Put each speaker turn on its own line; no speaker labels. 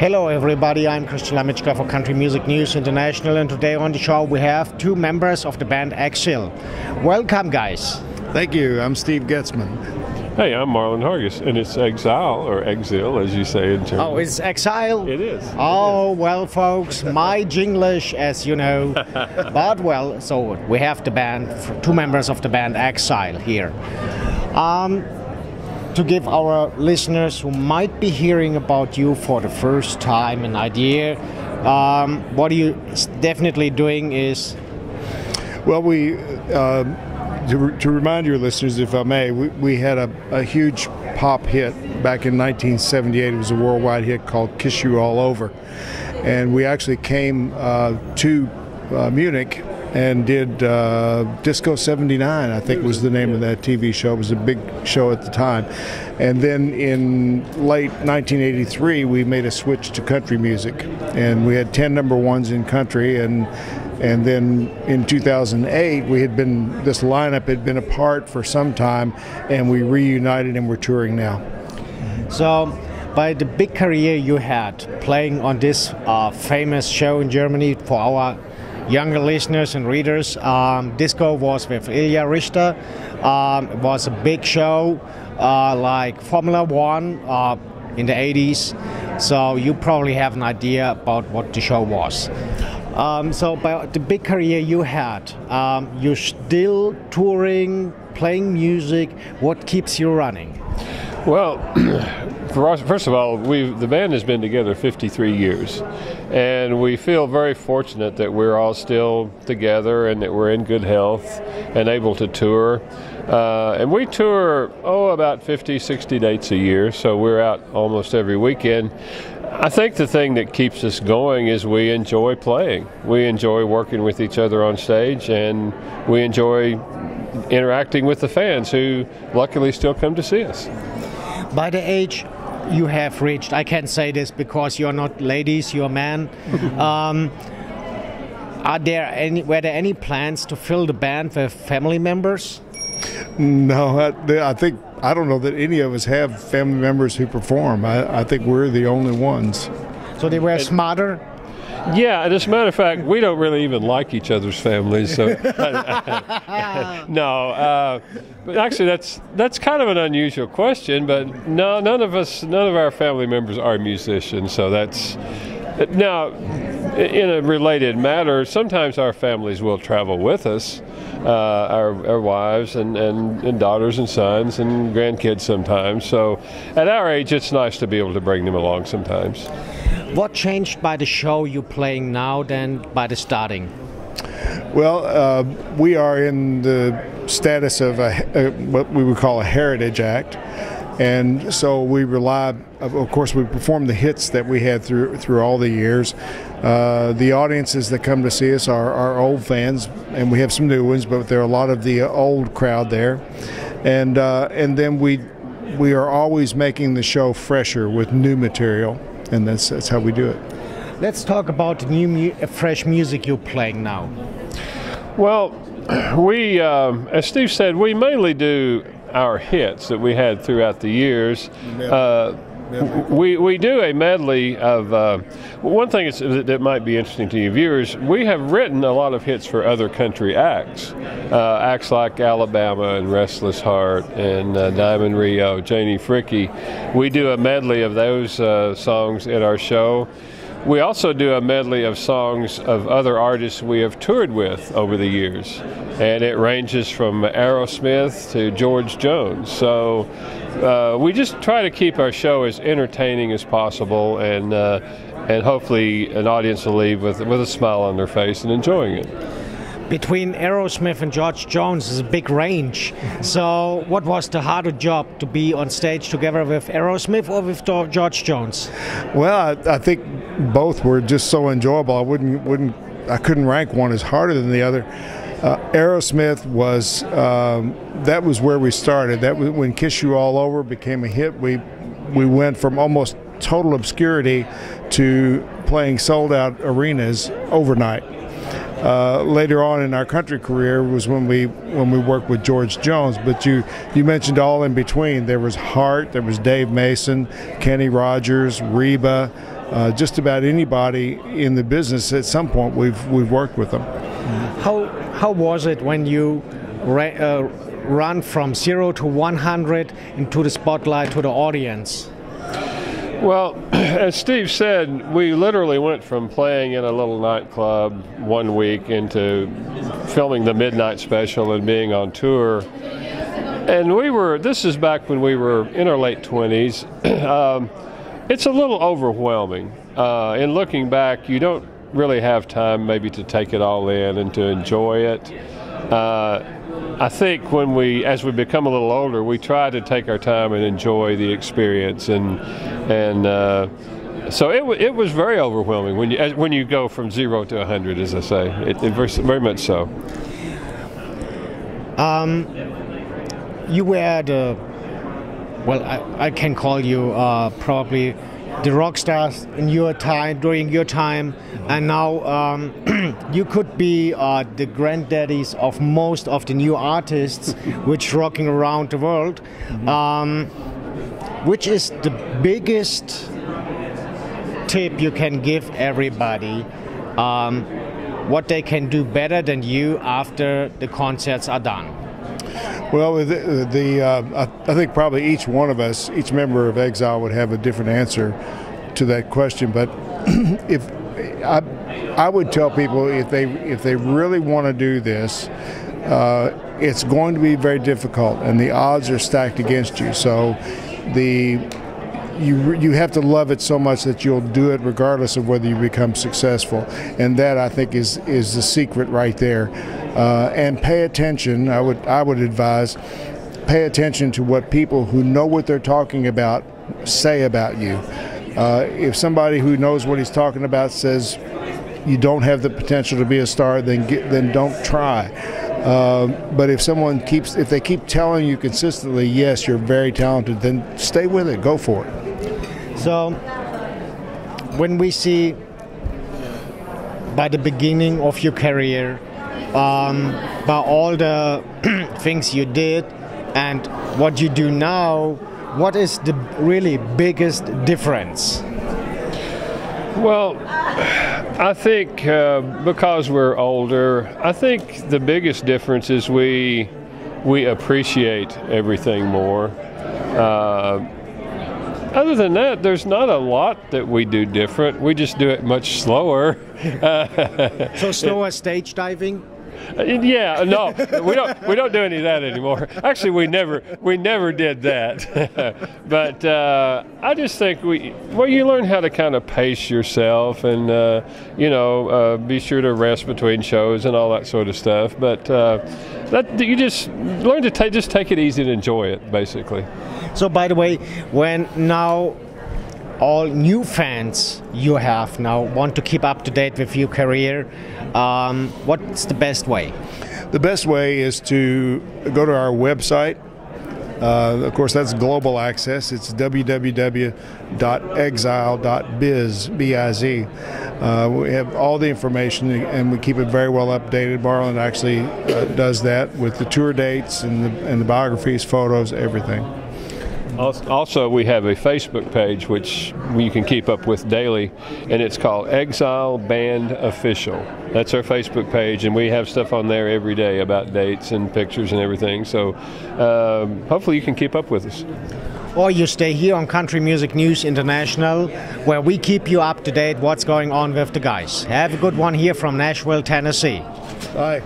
Hello everybody, I'm Lamitschka for Country Music News International, and today on the show we have two members of the band Exile. Welcome guys.
Thank you, I'm Steve Getzman.
Hey, I'm Marlon Hargis, and it's Exile, or Exile, as you say in German.
Oh, it's Exile?
It is.
Oh, well, folks, my Jinglish, as you know. But, well, so we have the band, two members of the band Exile here. To give our listeners who might be hearing about you for the first time an idea, what you definitely doing is...
Well, to remind your listeners, if I may, we had a huge pop hit back in 1978. It was a worldwide hit called Kiss You All Over. And we actually came to Munich and did Disco 79, I think was the name of that TV show. It was a big show at the time. And then in late 1983, we made a switch to country music. And we had 10 number ones in country. And then in 2008, this lineup had been apart for some time, and we reunited and we're touring now. So,
by the big career you had playing on this famous show in Germany, for our younger listeners and readers, Disco was with Ilya Richter. It was a big show like Formula One in the 80s. So you probably have an idea about what the show was. So by the big career you had, you're still touring, playing music. What keeps you running?
Well, first of all, the band has been together 53 years, and we feel very fortunate that we're all still together and that we're in good health and able to tour. And we tour, about 50, 60 dates a year, so we're out almost every weekend. I think the thing that keeps us going is we enjoy playing. We enjoy working with each other on stage, and we enjoy interacting with the fans who luckily still come to see us.
By the age you have reached, I can't say this because you're not ladies, you're men. Were there any plans to fill the band with family members?
No, I don't know that any of us have family members who perform. I think we're the only ones.
So they were smarter?
Yeah, and as a matter of fact, we don't really even like each other's families. So no, but actually that's kind of an unusual question. But no, none of our family members are musicians. So that's now in a related matter. Sometimes our families will travel with us, our wives and daughters and sons and grandkids sometimes. So at our age, it's nice to be able to bring them along sometimes.
What changed by the show you're playing now than by the starting?
Well, we are in the status of what we would call a heritage act, and so we rely. Of course, we perform the hits that we had through all the years. The audiences that come to see us are old fans, and we have some new ones, but there are a lot of the old crowd there, and then we are always making the show fresher with new material. And that's how we do it.
Let's talk about the new fresh music you're playing now.
Well, we, as Steve said, we mainly do our hits that we had throughout the years. We do a medley of, one thing that might be interesting to you viewers, we have written a lot of hits for other country acts. Acts like Alabama and Restless Heart and Diamond Rio, Janie Fricke. We do a medley of those songs in our show. We also do a medley of songs of other artists we have toured with over the years. And it ranges from Aerosmith to George Jones. So we just try to keep our show as entertaining as possible, and hopefully an audience will leave with a smile on their face and enjoying it.
Between Aerosmith and George Jones is a big range. So what was the harder job, to be on stage together with Aerosmith or with George Jones?
Well, I think both were just so enjoyable. I couldn't rank one as harder than the other. Aerosmith was that was where we started. That was when Kiss You All Over became a hit. We went from almost total obscurity to playing sold-out arenas overnight. Later on in our country career was when we worked with George Jones. But you mentioned all in between. There was Hart, there was Dave Mason, Kenny Rogers, Reba, just about anybody in the business at some point we've worked with them.
How was it when you run from 0 to 100 into the spotlight to the audience?
Well, as Steve said, we literally went from playing in a little nightclub one week into filming the midnight special and being on tour. And this is back when we were in our late 20s. It's a little overwhelming. In looking back, you don't really have time maybe to take it all in and to enjoy it. I think as we become a little older, we try to take our time and enjoy the experience, and so it was very overwhelming when you go from 0 to 100, as I say. It very much so.
You were I can call you probably the rock stars in during your time, and now you could be the granddaddies of most of the new artists which rocking around the world. Which is the biggest tip you can give everybody, what they can do better than you after the concerts are done?
Well, I think probably each one of us, each member of Exile would have a different answer to that question. But if I would tell people if they really want to do this, it's going to be very difficult, and the odds are stacked against you. So you have to love it so much that you'll do it regardless of whether you become successful, and that I think is the secret right there. And pay attention. I would advise, pay attention to what people who know what they're talking about say about you. If somebody who knows what he's talking about says you don't have the potential to be a star, then don't try. But if they keep telling you consistently, yes, you're very talented, then stay with it. Go for it.
So when we see by the beginning of your career, by all the things you did and what you do now, what is the really biggest difference?
Well, I think because we're older, I think the biggest difference is we appreciate everything more. Other than that, there's not a lot that we do different. We just do it much slower.
So slower stage diving?
Yeah, no, we don't do any of that anymore. Actually, we never did that. But I just think you learn how to kind of pace yourself and be sure to rest between shows and all that sort of stuff. But that you just learn to just take it easy and enjoy it, basically.
So, by the way, when now all new fans you have now want to keep up to date with your career, what's the best way?
The best way is to go to our website. Of course, that's global access. It's www.exile.biz, B-I-Z. We have all the information, and we keep it very well updated. Marlon actually does that with the tour dates and the biographies, photos, everything.
Also, we have a Facebook page which you can keep up with daily, and it's called Exile Band Official. That's our Facebook page, and we have stuff on there every day about dates and pictures and everything. So hopefully you can keep up with us.
Or you stay here on Country Music News International, where we keep you up to date what's going on with the guys. Have a good one here from Nashville, Tennessee.
Bye.